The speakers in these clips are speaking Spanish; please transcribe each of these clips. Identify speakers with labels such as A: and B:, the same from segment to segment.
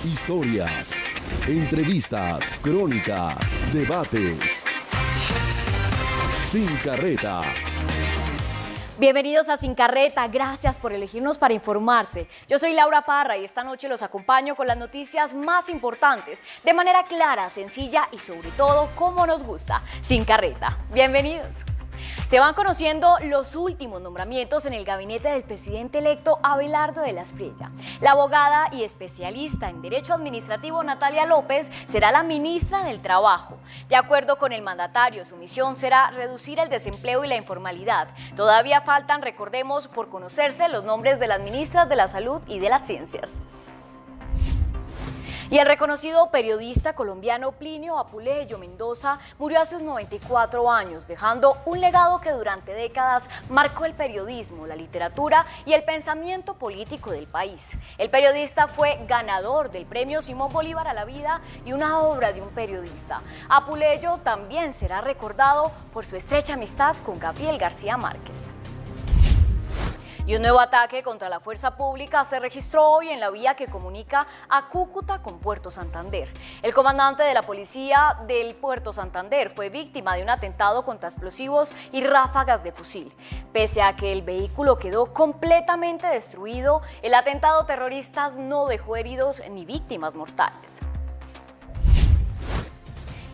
A: Historias, entrevistas, crónicas, debates. Sin Carreta.
B: Bienvenidos a Sin Carreta, gracias por elegirnos para informarse. Yo soy Laura Parra y esta noche los acompaño con las noticias más importantes, de manera clara, sencilla y sobre todo como nos gusta. Sin Carreta, bienvenidos. Se van conociendo los últimos nombramientos en el gabinete del presidente electo Abelardo de la Espriella. La abogada y especialista en Derecho Administrativo Natalia López será la ministra del Trabajo. De acuerdo con el mandatario, su misión será reducir el desempleo y la informalidad. Todavía faltan, recordemos, por conocerse los nombres de las ministras de la Salud y de las Ciencias. Y el reconocido periodista colombiano Plinio Apuleyo Mendoza murió a sus 94 años, dejando un legado que durante décadas marcó el periodismo, la literatura y el pensamiento político del país. El periodista fue ganador del premio Simón Bolívar a la vida y una obra de un periodista. Apuleyo también será recordado por su estrecha amistad con Gabriel García Márquez. Y un nuevo ataque contra la fuerza pública se registró hoy en la vía que comunica a Cúcuta con Puerto Santander. El comandante de la policía del Puerto Santander fue víctima de un atentado contra explosivos y ráfagas de fusil. Pese a que el vehículo quedó completamente destruido, el atentado terrorista no dejó heridos ni víctimas mortales.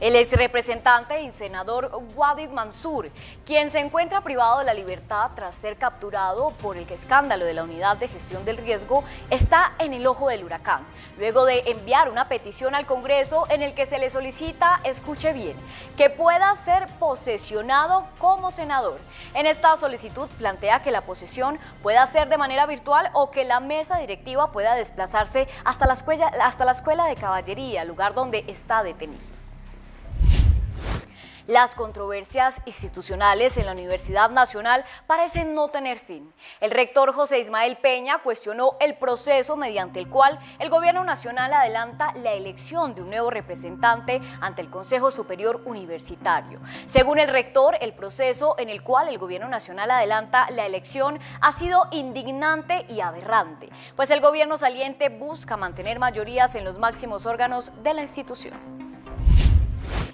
B: El exrepresentante y senador Wadid Mansur, quien se encuentra privado de la libertad tras ser capturado por el escándalo de la Unidad de Gestión del Riesgo, está en el ojo del huracán, luego de enviar una petición al Congreso en el que se le solicita, escuche bien, que pueda ser posesionado como senador. En esta solicitud plantea que la posesión pueda ser de manera virtual o que la mesa directiva pueda desplazarse hasta la escuela de caballería, lugar donde está detenido. Las controversias institucionales en la Universidad Nacional parecen no tener fin. El rector José Ismael Peña cuestionó el proceso mediante el cual el Gobierno Nacional adelanta la elección de un nuevo representante ante el Consejo Superior Universitario. Según el rector, el proceso en el cual el Gobierno Nacional adelanta la elección ha sido indignante y aberrante, pues el gobierno saliente busca mantener mayorías en los máximos órganos de la institución.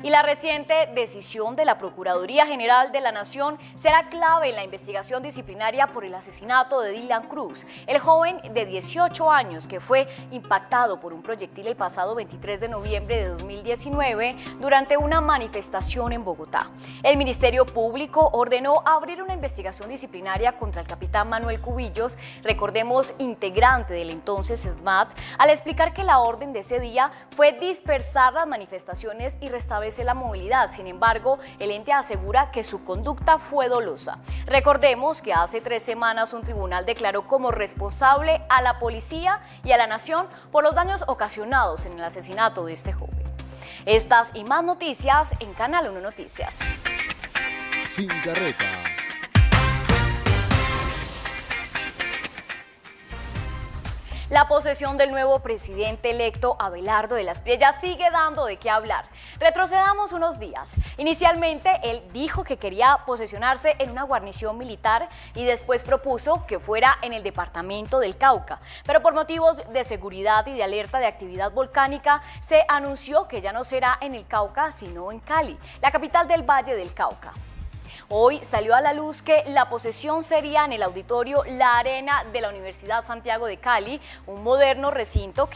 B: Y la reciente decisión de la Procuraduría General de la Nación será clave en la investigación disciplinaria por el asesinato de Dylan Cruz, el joven de 18 años que fue impactado por un proyectil el pasado 23 de noviembre de 2019 durante una manifestación en Bogotá. El Ministerio Público ordenó abrir una investigación disciplinaria contra el capitán Manuel Cubillos, recordemos integrante del entonces SMAT, al explicar que la orden de ese día fue dispersar las manifestaciones y restablecer la movilidad. Sin embargo, el ente asegura que su conducta fue dolosa. Recordemos que hace 3 semanas un tribunal declaró como responsable a la policía y a la nación por los daños ocasionados en el asesinato de este joven. Estas y más noticias en Canal 1 Noticias.
A: Sin Carreta.
B: La posesión del nuevo presidente electo Abelardo de la Espriella sigue dando de qué hablar. Retrocedamos unos días. Inicialmente él dijo que quería posesionarse en una guarnición militar y después propuso que fuera en el departamento del Cauca. Pero por motivos de seguridad y de alerta de actividad volcánica se anunció que ya no será en el Cauca sino en Cali, la capital del Valle del Cauca. Hoy salió a la luz que la posesión sería en el auditorio La Arena de la Universidad Santiago de Cali, un moderno recinto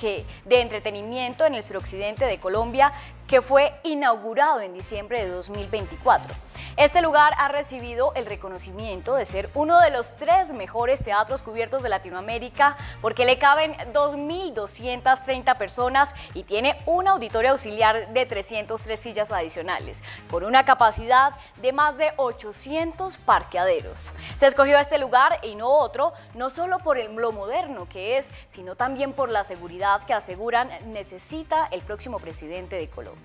B: de entretenimiento en el suroccidente de Colombia que fue inaugurado en diciembre de 2024. Este lugar ha recibido el reconocimiento de ser uno de los 3 mejores teatros cubiertos de Latinoamérica porque le caben 2.230 personas y tiene un auditorio auxiliar de 303 sillas adicionales, con una capacidad de más de 800 parqueaderos. Se escogió este lugar y no otro, no solo por lo moderno que es, sino también por la seguridad que aseguran necesita el próximo presidente de Colombia.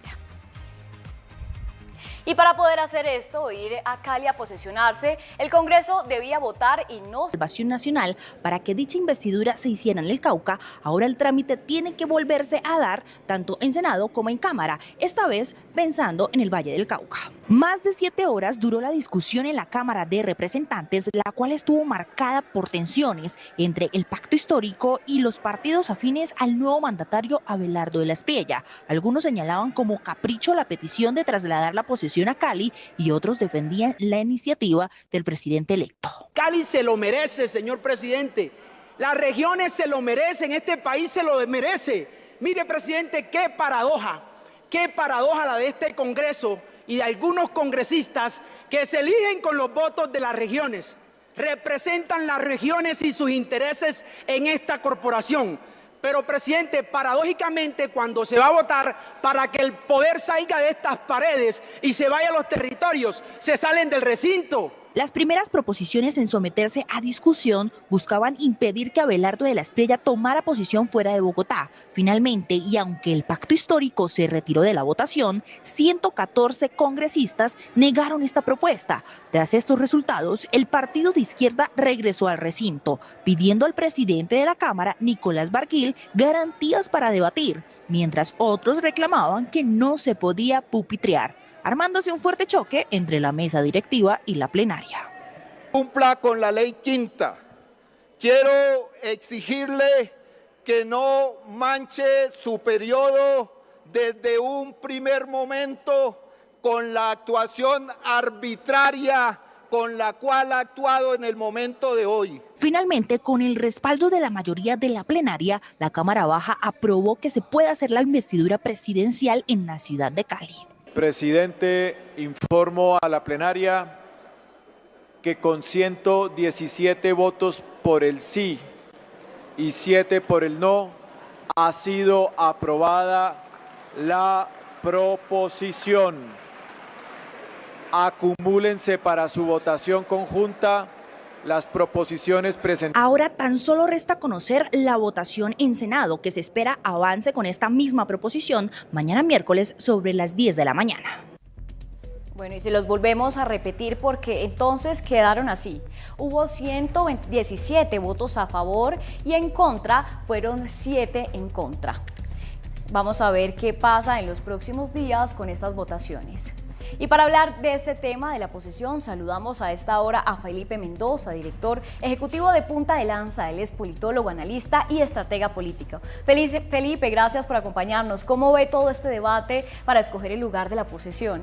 B: Y para poder hacer esto, ir a Cali a posesionarse, el Congreso debía votar y no...
C: Salvación Nacional para que dicha investidura se hiciera en el Cauca. Ahora el trámite tiene que volverse a dar tanto en Senado como en Cámara, esta vez pensando en el Valle del Cauca. Más de 7 horas duró la discusión en la Cámara de Representantes, la cual estuvo marcada por tensiones entre el pacto histórico y los partidos afines al nuevo mandatario Abelardo de la Espriella. Algunos señalaban como capricho la petición de trasladar la posesión a Cali y otros defendían la iniciativa del presidente electo.
D: Cali se lo merece, señor presidente. Las regiones se lo merecen, este país se lo merece. Mire, presidente, qué paradoja la de este Congreso y de algunos congresistas que se eligen con los votos de las regiones. Representan las regiones y sus intereses en esta corporación. Pero, presidente, paradójicamente, cuando se va a votar para que el poder salga de estas paredes y se vaya a los territorios, se salen del recinto.
C: Las primeras proposiciones en someterse a discusión buscaban impedir que Abelardo de la Espriella tomara posición fuera de Bogotá. Finalmente, y aunque el pacto histórico se retiró de la votación, 114 congresistas negaron esta propuesta. Tras estos resultados, el partido de izquierda regresó al recinto, pidiendo al presidente de la Cámara, Nicolás Barguil, garantías para debatir, mientras otros reclamaban que no se podía pupitrear, armándose un fuerte choque entre la mesa directiva y la plenaria.
E: Cumpla con la ley quinta. Quiero exigirle que no manche su periodo desde un primer momento con la actuación arbitraria con la cual ha actuado en el momento de hoy.
C: Finalmente, con el respaldo de la mayoría de la plenaria, la Cámara Baja aprobó que se pueda hacer la investidura presidencial en la ciudad de Cali.
F: Presidente, informo a la plenaria que con 117 votos por el sí y 7 por el no, ha sido aprobada la proposición. Acumúlense para su votación conjunta las proposiciones presentadas.
C: Ahora tan solo resta conocer la votación en Senado, que se espera avance con esta misma proposición mañana miércoles sobre las 10 de la mañana.
B: Bueno, y si los volvemos a repetir, porque entonces quedaron así. Hubo 117 votos a favor y en contra fueron 7 en contra. Vamos a ver qué pasa en los próximos días con estas votaciones. Y para hablar de este tema de la posesión, saludamos a esta hora a Felipe Mendoza, director ejecutivo de Punta de Lanza. Él es politólogo, analista y estratega político. Felipe, gracias por acompañarnos. ¿Cómo ve todo este debate para escoger el lugar de la posesión?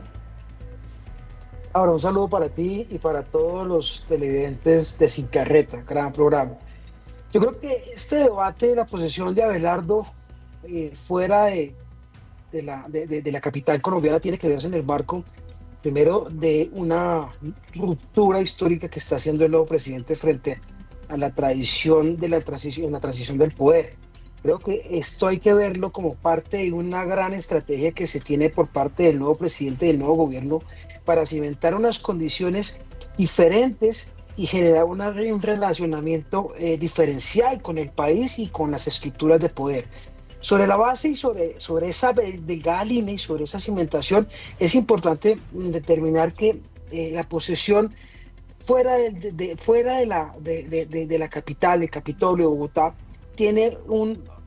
G: Ahora, un saludo para ti y para todos los televidentes de Sin Carreta, gran programa. Yo creo que este debate de la posesión de Abelardo fuera de la capital colombiana tiene que verse en el marco, primero, de una ruptura histórica que está haciendo el nuevo presidente frente a la tradición de la transición del poder. Creo que esto hay que verlo como parte de una gran estrategia que se tiene por parte del nuevo presidente y del nuevo gobierno para cimentar unas condiciones diferentes y generar un relacionamiento diferencial con el país y con las estructuras de poder. Sobre la base y sobre esa delgada línea y sobre esa cimentación, es importante determinar que la posesión fuera de la capital, del Capitolio de Bogotá,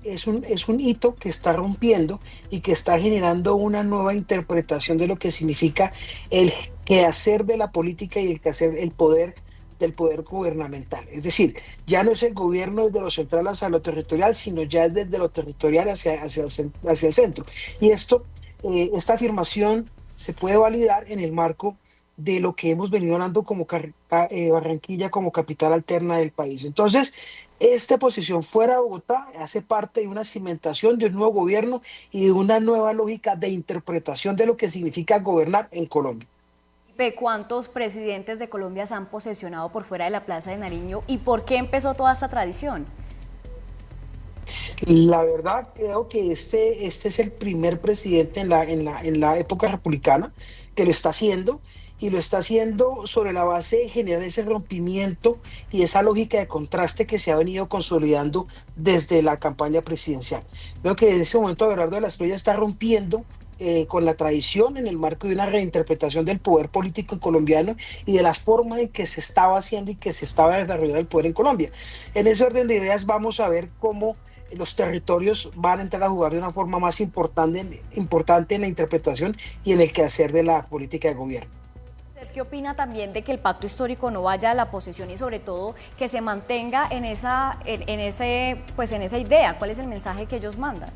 G: es un hito que está rompiendo y que está generando una nueva interpretación de lo que significa el quehacer de la política y el quehacer del poder gubernamental. Es decir, ya no es el gobierno desde lo central hacia lo territorial, sino ya es desde lo territorial hacia el centro. Y esta afirmación se puede validar en el marco de lo que hemos venido hablando como Barranquilla como capital alterna del país. Entonces, esta posición fuera de Bogotá hace parte de una cimentación de un nuevo gobierno y de una nueva lógica de interpretación de lo que significa gobernar en Colombia.
B: ¿Cuántos presidentes de Colombia se han posesionado por fuera de la Plaza de Nariño y por qué empezó toda esta tradición?
G: La verdad, creo que este es el primer presidente en la época republicana que lo está haciendo, y lo está haciendo sobre la base de generar ese rompimiento y esa lógica de contraste que se ha venido consolidando desde la campaña presidencial. Creo que en ese momento Abelardo de la Espriella está rompiendo con la tradición en el marco de una reinterpretación del poder político colombiano y de la forma en que se estaba haciendo y que se estaba desarrollando el poder en Colombia. En ese orden de ideas vamos a ver cómo los territorios van a entrar a jugar de una forma más importante en la interpretación y en el quehacer de la política de gobierno.
B: ¿Usted qué opina también de que el pacto histórico no vaya a la posesión y sobre todo que se mantenga en esa idea? ¿Cuál es el mensaje que ellos mandan?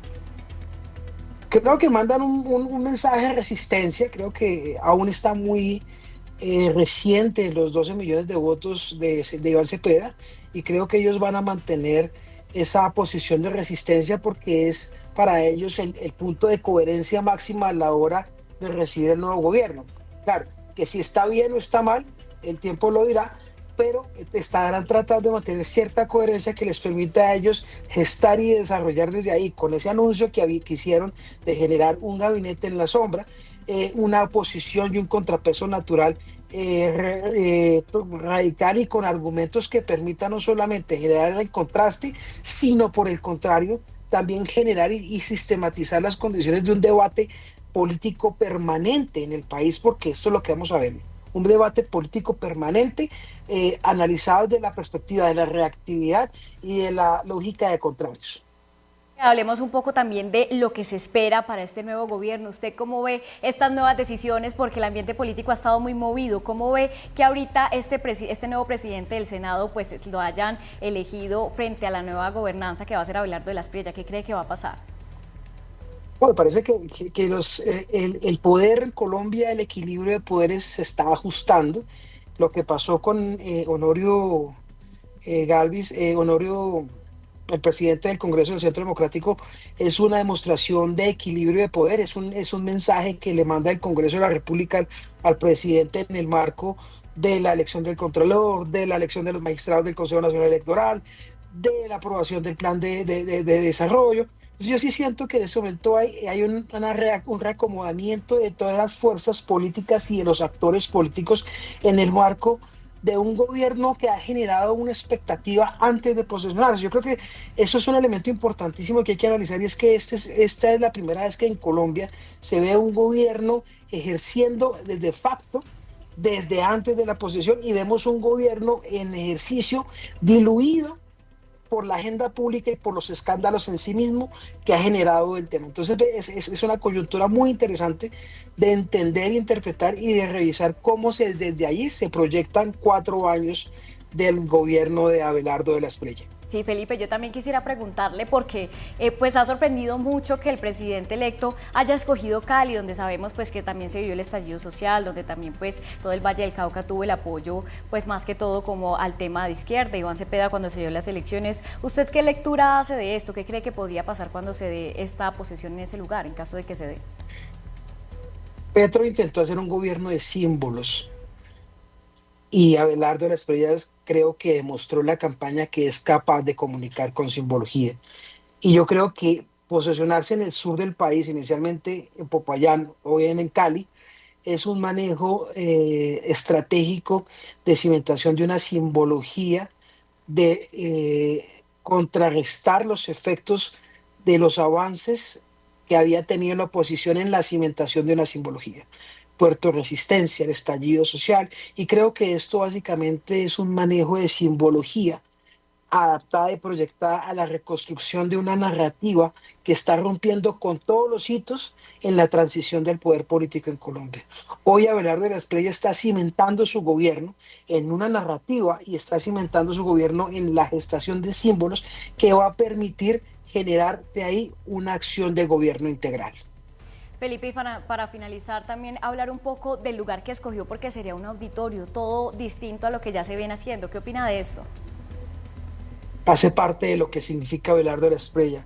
G: Creo que mandan un mensaje de resistencia. Creo que aún está muy reciente los 12 millones de votos de Iván Cepeda, y creo que ellos van a mantener esa posición de resistencia porque es para ellos el punto de coherencia máxima a la hora de recibir el nuevo gobierno. Claro, que si está bien o está mal, el tiempo lo dirá, pero estarán tratando de mantener cierta coherencia que les permita a ellos gestar y desarrollar desde ahí, con ese anuncio que hicieron de generar un gabinete en la sombra, una oposición y un contrapeso natural radical y con argumentos que permitan no solamente generar el contraste, sino por el contrario, también generar y sistematizar las condiciones de un debate político permanente en el país, porque esto es lo que vamos a ver. Un debate político permanente analizado desde la perspectiva de la reactividad y de la lógica de contrarios.
B: Hablemos un poco también de lo que se espera para este nuevo gobierno. ¿Usted cómo ve estas nuevas decisiones? Porque el ambiente político ha estado muy movido. ¿Cómo ve que ahorita este nuevo presidente del Senado pues lo hayan elegido frente a la nueva gobernanza que va a ser Abelardo de la Espriella? ¿Qué cree que va a pasar?
G: Bueno, parece que el poder en Colombia, el equilibrio de poderes se está ajustando. Lo que pasó con Honorio Galvis, el presidente del Congreso del Centro Democrático, es una demostración de equilibrio de poder, es un mensaje que le manda el Congreso de la República al presidente en el marco de la elección del Contralor, de la elección de los magistrados del Consejo Nacional Electoral, de la aprobación del plan de desarrollo. Yo sí siento que en este momento hay un reacomodamiento de todas las fuerzas políticas y de los actores políticos en el marco de un gobierno que ha generado una expectativa antes de posesionarse. Yo creo que eso es un elemento importantísimo que hay que analizar, y es que esta es la primera vez que en Colombia se ve un gobierno ejerciendo de facto desde antes de la posesión, y vemos un gobierno en ejercicio diluido por la agenda pública y por los escándalos en sí mismo que ha generado el tema. Entonces es una coyuntura muy interesante de entender, interpretar y de revisar cómo desde allí se proyectan 4 años del gobierno de Abelardo de la Espriella.
B: Sí, Felipe, yo también quisiera preguntarle porque pues ha sorprendido mucho que el presidente electo haya escogido Cali, donde sabemos pues que también se vivió el estallido social, donde también pues todo el Valle del Cauca tuvo el apoyo pues más que todo como al tema de izquierda, Iván Cepeda cuando se dio las elecciones. ¿Usted qué lectura hace de esto? ¿Qué cree que podría pasar cuando se dé esta posesión en ese lugar, en caso de que se dé?
G: Petro intentó hacer un gobierno de símbolos, y Abelardo de la Espriella creo que demostró en la campaña que es capaz de comunicar con simbología. Y yo creo que posesionarse en el sur del país, inicialmente en Popayán o bien en Cali, es un manejo estratégico de cimentación de una simbología, de contrarrestar los efectos de los avances que había tenido la oposición en la cimentación de una simbología. Puerto Resistencia, el estallido social, y creo que esto básicamente es un manejo de simbología adaptada y proyectada a la reconstrucción de una narrativa que está rompiendo con todos los hitos en la transición del poder político en Colombia. Hoy Abelardo de la Espriella está cimentando su gobierno en una narrativa y está cimentando su gobierno en la gestación de símbolos que va a permitir generar de ahí una acción de gobierno integral.
B: Felipe, y para finalizar también hablar un poco del lugar que escogió, porque sería un auditorio todo distinto a lo que ya se viene haciendo. ¿Qué opina de esto?
G: Hace parte de lo que significa Abelardo de la Espriella,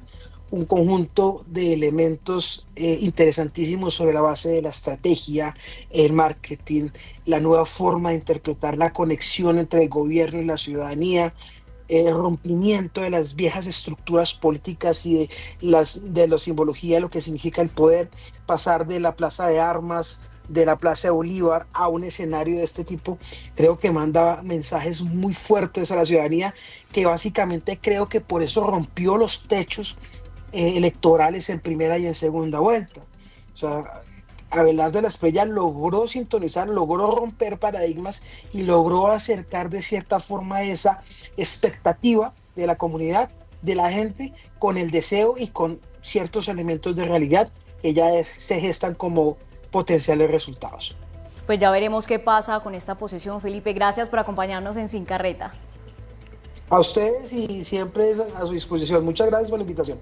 G: un conjunto de elementos interesantísimos sobre la base de la estrategia, el marketing, la nueva forma de interpretar la conexión entre el gobierno y la ciudadanía, el rompimiento de las viejas estructuras políticas y de la simbología de lo que significa el poder, pasar de la Plaza de Armas, de la Plaza de Bolívar a un escenario de este tipo. Creo que manda mensajes muy fuertes a la ciudadanía, que básicamente creo que por eso rompió los techos electorales en primera y en segunda vuelta. O sea, Abelardo de la Espriella logró sintonizar, logró romper paradigmas y logró acercar de cierta forma esa expectativa de la comunidad, de la gente, con el deseo y con ciertos elementos de realidad que ya se gestan como potenciales resultados.
B: Pues ya veremos qué pasa con esta posición, Felipe. Gracias por acompañarnos en Sin Carreta.
G: A ustedes y siempre a su disposición. Muchas gracias por la invitación.